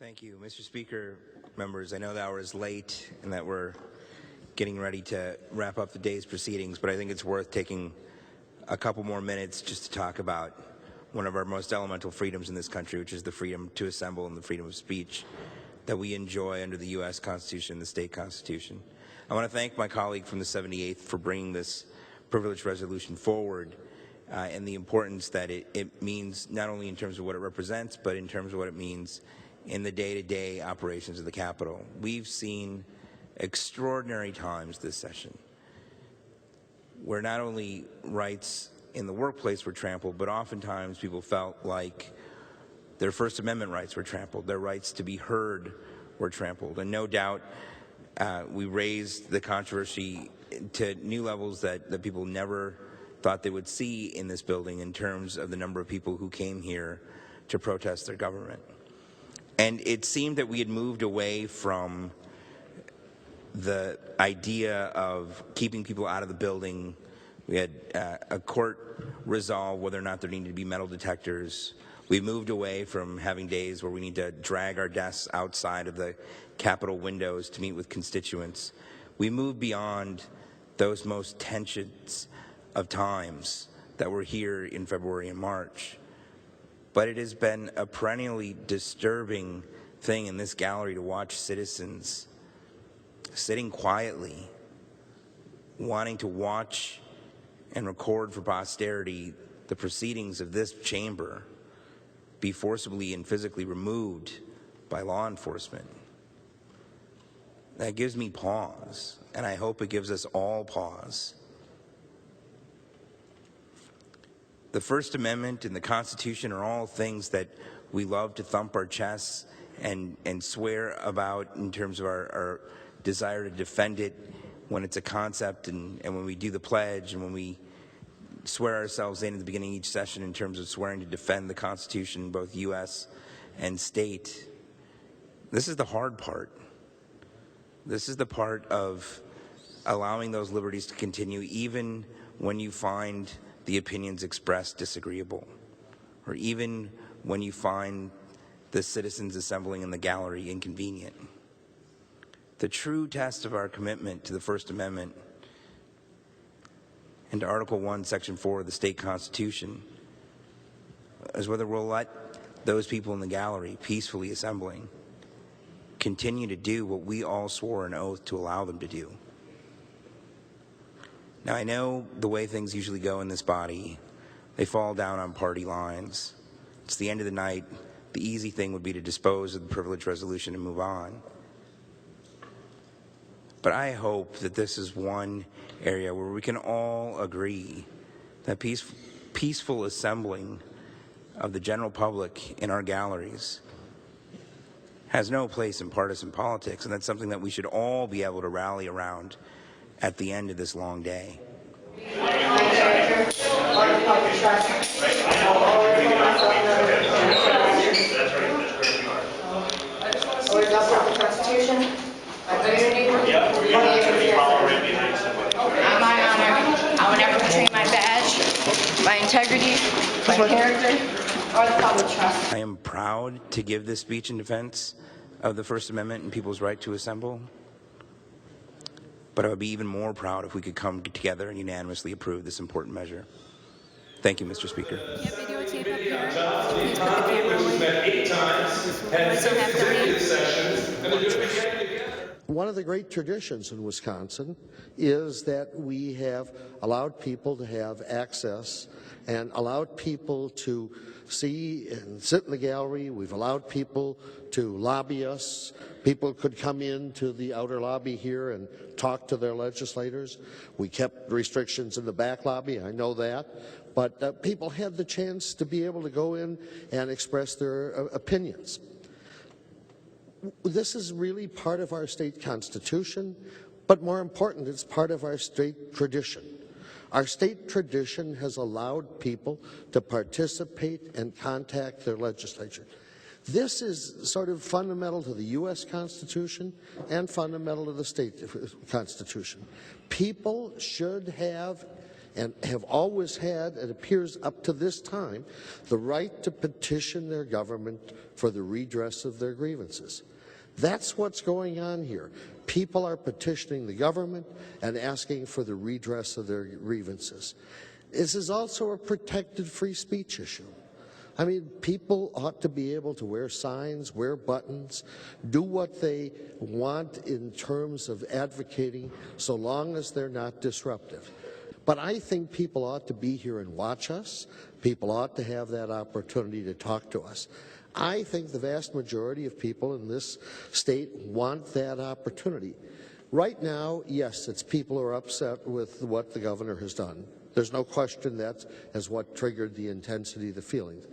Thank you, Mr. Speaker, members. I know the hour is late and that we're getting ready to wrap up the day's proceedings, but I think it's worth taking a couple more minutes just to talk about one of our most elemental freedoms in this country, which is the freedom to assemble and the freedom of speech that we enjoy under the U.S. Constitution and the state constitution. I want to thank my colleague from the 78th for bringing this privilege resolution forward and the importance that it means not only in terms of what it represents, but in terms of what it means in the day-to-day operations of the Capitol. We've seen extraordinary times this session where not only rights in the workplace were trampled, but oftentimes people felt like their First Amendment rights were trampled, their rights to be heard were trampled. And no doubt we raised the controversy to new levels that people never thought they would see in this building in terms of the number of people who came here to protest their government. And it seemed that we had moved away from the idea of keeping people out of the building. We had a court resolve whether or not there needed to be metal detectors. We moved away from having days where we need to drag our desks outside of the Capitol windows to meet with constituents. We moved beyond those most tensions of times that were here in February and March. But it has been a perennially disturbing thing in this gallery to watch citizens sitting quietly, wanting to watch and record for posterity the proceedings of this chamber be forcibly and physically removed by law enforcement. That gives me pause, and I hope it gives us all pause. The First Amendment and the Constitution are all things that we love to thump our chests and swear about in terms of our desire to defend it when it's a concept and when we do the pledge and when we swear ourselves in at the beginning of each session in terms of swearing to defend the Constitution, both U.S. and state. This is the hard part. This is the part of allowing those liberties to continue even when you find the opinions expressed disagreeable, or even when you find the citizens assembling in the gallery inconvenient. The true test of our commitment to the First Amendment and to Article 1, Section 4 of the state constitution is whether we'll let those people in the gallery peacefully assembling continue to do what we all swore an oath to allow them to do. Now, I know the way things usually go in this body, they fall down on party lines. It's the end of the night. The easy thing would be to dispose of the privilege resolution and move on. But I hope that this is one area where we can all agree that peaceful assembling of the general public in our galleries has no place in partisan politics, and that's something that we should all be able to rally around at the end of this long day. My honor, I will never betray my badge, my integrity, my character, or the public trust. I am proud to give this speech in defense of the First Amendment and people's right to assemble. But I would be even more proud if we could come together and unanimously approve this important measure. Thank you, Mr. Speaker. Yeah, videotape up here. Please put the camera away. 8 times, and 6 executive sessions. One of the great traditions in Wisconsin is that we have allowed people to have access and allowed people to see and sit in the gallery. We've allowed people to lobby us. People could come into the outer lobby here and talk to their legislators. We kept restrictions in the back lobby, I know that. But people had the chance to be able to go in and express their opinions. This is really part of our state constitution, but more important, it's part of our state tradition. Our state tradition has allowed people to participate and contact their legislature. This is sort of fundamental to the U.S. Constitution and fundamental to the state Constitution. People should have and have always had, it appears up to this time, the right to petition their government for the redress of their grievances. That's what's going on here. People are petitioning the government and asking for the redress of their grievances. This is also a protected free speech issue. I mean, people ought to be able to wear signs, wear buttons, do what they want in terms of advocating, so long as they're not disruptive. But I think people ought to be here and watch us. People ought to have that opportunity to talk to us. I think the vast majority of people in this state want that opportunity. Right now, yes, it's people who are upset with what the governor has done. There's no question that is what triggered the intensity of the feelings.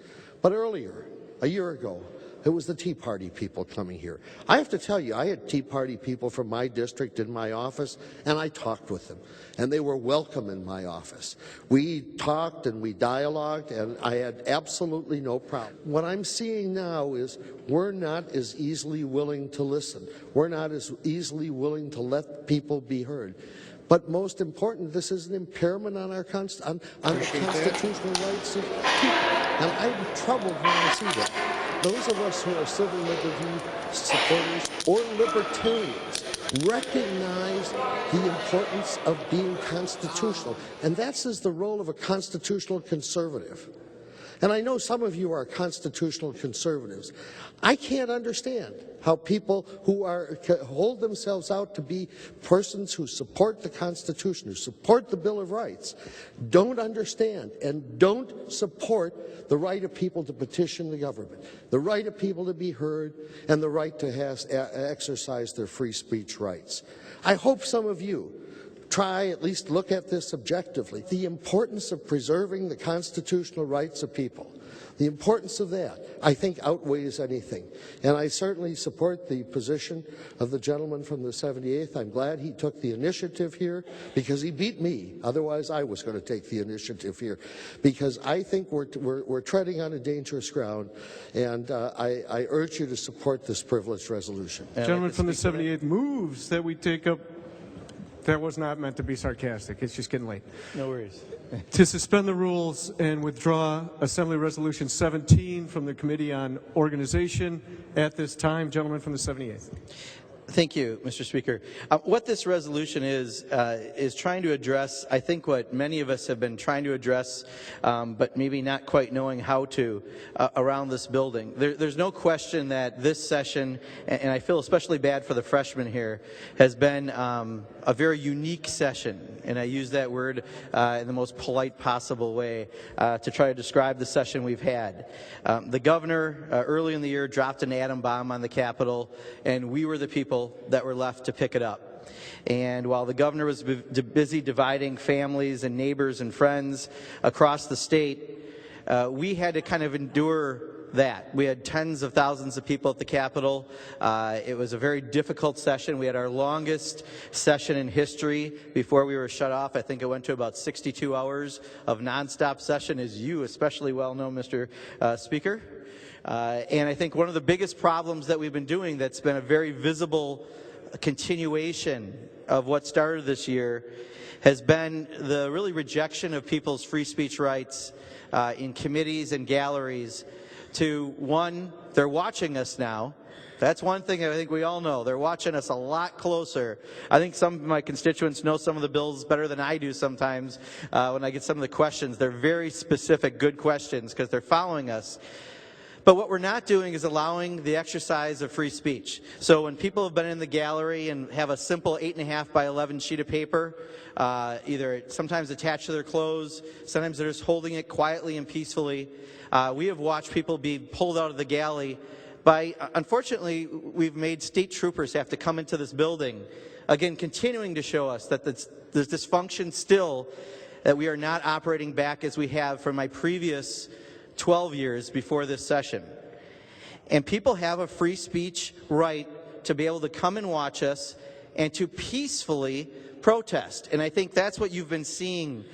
But earlier, a year ago, it was the Tea Party people coming here. I have to tell you, I had Tea Party people from my district in my office, and I talked with them, and they were welcome in my office. We talked and we dialogued, and I had absolutely no problem. What I'm seeing now is we're not as easily willing to listen. We're not as easily willing to let people be heard. But most important, this is an impairment on our on the constitutional rights of people. And I'm troubled when I see that. Those of us who are civil liberty supporters or libertarians recognize the importance of being constitutional. And that's the role of a constitutional conservative. And I know some of you are constitutional conservatives. I can't understand how people who hold themselves out to be persons who support the Constitution, who support the Bill of Rights, don't understand and don't support the right of people to petition the government, the right of people to be heard, and the right to exercise their free speech rights. I hope some of you try at least look at this objectively. The importance of preserving the constitutional rights of people, the importance of that, I think, outweighs anything. And I certainly support the position of the gentleman from the 78th. I'm glad he took the initiative here because he beat me. Otherwise, I was going to take the initiative here because I think we're treading on a dangerous ground, and I urge you to support this privileged resolution. Gentleman from the 78th moves that we take up. That was not meant to be sarcastic. It's just getting late. No worries. To suspend the rules and withdraw Assembly Resolution 17 from the Committee on Organization at this time. Gentleman from the 78th. Thank you, Mr. Speaker. What this resolution is trying to address, I think, what many of us have been trying to address, but maybe not quite knowing how to around this building. There's no question that this session, and I feel especially bad for the freshmen here, has been a very unique session, and I use that word in the most polite possible way to try to describe the session we've had. The governor early in the year dropped an atom bomb on the Capitol, and we were the people that were left to pick it up. And while the governor was busy dividing families and neighbors and friends across the state, we had to kind of endure that. We had tens of thousands of people at the Capitol. It was a very difficult session. We had our longest session in history before we were shut off. I think it went to about 62 hours of nonstop session, as you especially well know, Mr. Speaker. And I think one of the biggest problems that we've been doing that's been a very visible continuation of what started this year has been the really rejection of people's free speech rights in committees and galleries to, one, they're watching us now. That's one thing I think we all know. They're watching us a lot closer. I think some of my constituents know some of the bills better than I do sometimes when I get some of the questions. They're very specific, good questions because they're following us. But what we're not doing is allowing the exercise of free speech. So when people have been in the gallery and have a simple 8.5 by 11 sheet of paper, either sometimes attached to their clothes, sometimes they're just holding it quietly and peacefully, we have watched people be pulled out of the gallery by, unfortunately, we've made state troopers have to come into this building, again, continuing to show us that there's dysfunction still, that we are not operating back as we have for my previous 12 years before this session. And people have a free speech right to be able to come and watch us and to peacefully protest. And I think that's what you've been seeing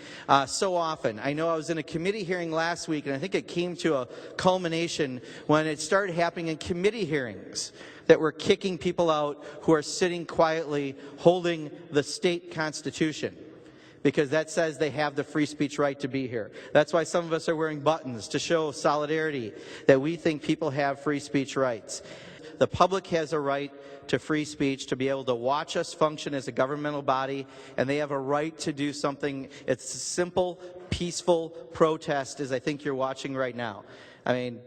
so often. I know I was in a committee hearing last week, and I think it came to a culmination when it started happening in committee hearings that we're kicking people out who are sitting quietly holding the state constitution. because that says they have the free speech right to be here. That's why some of us are wearing buttons to show solidarity, that we think people have free speech rights. The public has a right to free speech, to be able to watch us function as a governmental body, and they have a right to do something. It's a simple, peaceful protest, as I think you're watching right now. I mean,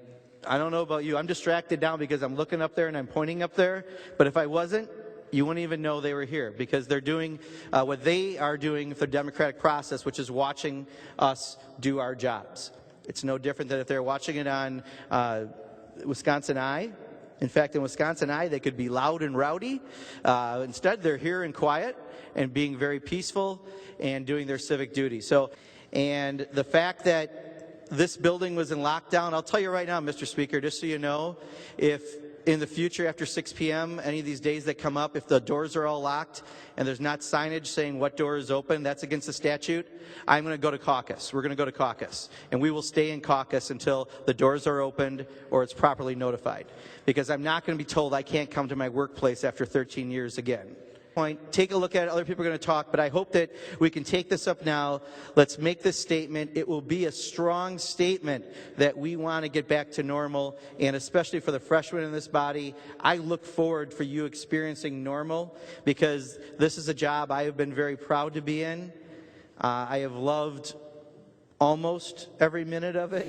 I don't know about you. I'm distracted now because I'm looking up there and I'm pointing up there, but if I wasn't, you wouldn't even know they were here, because they're doing what they are doing for the democratic process, which is watching us do our jobs. It's no different than if they're watching it on Wisconsin Eye. In fact, in Wisconsin Eye, they could be loud and rowdy. Instead, they're here and quiet and being very peaceful and doing their civic duty. And the fact that this building was in lockdown, I'll tell you right now, Mr. Speaker, just so you know, if in the future after 6 p.m., any of these days that come up, if the doors are all locked and there's not signage saying what door is open, that's against the statute, I'm going to go to caucus. We're going to go to caucus. And we will stay in caucus until the doors are opened or it's properly notified. Because I'm not going to be told I can't come to my workplace after 13 years again. Take a look at it. Other people are going to talk, but I hope that we can take this up now. Let's make this statement. It will be a strong statement that we want to get back to normal, and especially for the freshmen in this body, I look forward for you experiencing normal, because this is a job I have been very proud to be in. I have loved almost every minute of it.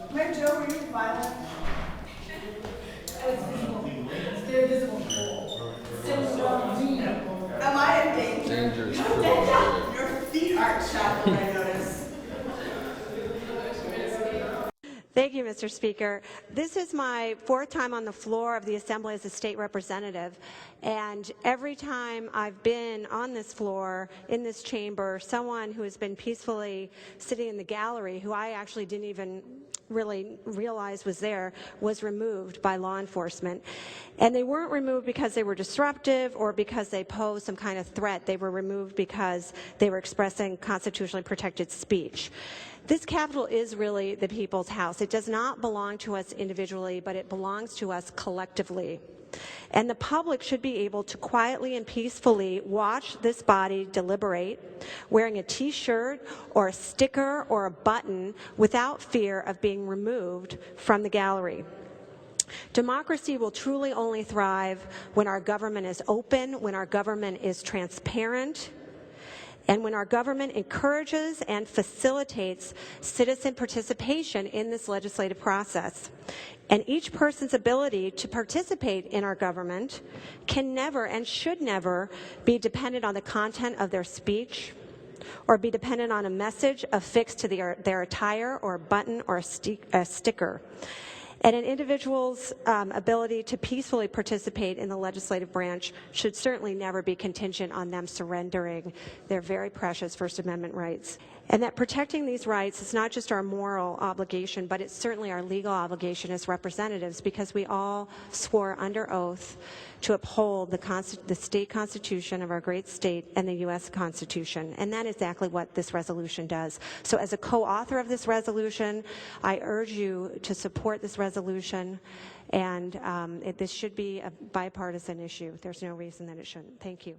When Joe, were you violent? It's very visible. Am I in danger? Dangerous. Your feet aren't shackled, I notice. Thank you, Mr. Speaker. This is my 4th time on the floor of the Assembly as a state representative, and every time I've been on this floor, in this chamber, someone who has been peacefully sitting in the gallery, who I actually didn't even really realize was there, was removed by law enforcement. And they weren't removed because they were disruptive or because they posed some kind of threat. They were removed because they were expressing constitutionally protected speech. This Capitol is really the people's house. It does not belong to us individually, but it belongs to us collectively. And the public should be able to quietly and peacefully watch this body deliberate, wearing a T-shirt or a sticker or a button without fear of being removed from the gallery. Democracy will truly only thrive when our government is open, when our government is transparent, and when our government encourages and facilitates citizen participation in this legislative process. And each person's ability to participate in our government can never and should never be dependent on the content of their speech, or be dependent on a message affixed to their attire or a button or a sticker. And an individual's ability to peacefully participate in the legislative branch should certainly never be contingent on them surrendering their very precious First Amendment rights. And that protecting these rights is not just our moral obligation, but it's certainly our legal obligation as representatives, because we all swore under oath to uphold the state constitution of our great state and the U.S. Constitution. And that is exactly what this resolution does. So as a co-author of this resolution, I urge you to support this resolution, and this should be a bipartisan issue. There's no reason that it shouldn't. Thank you.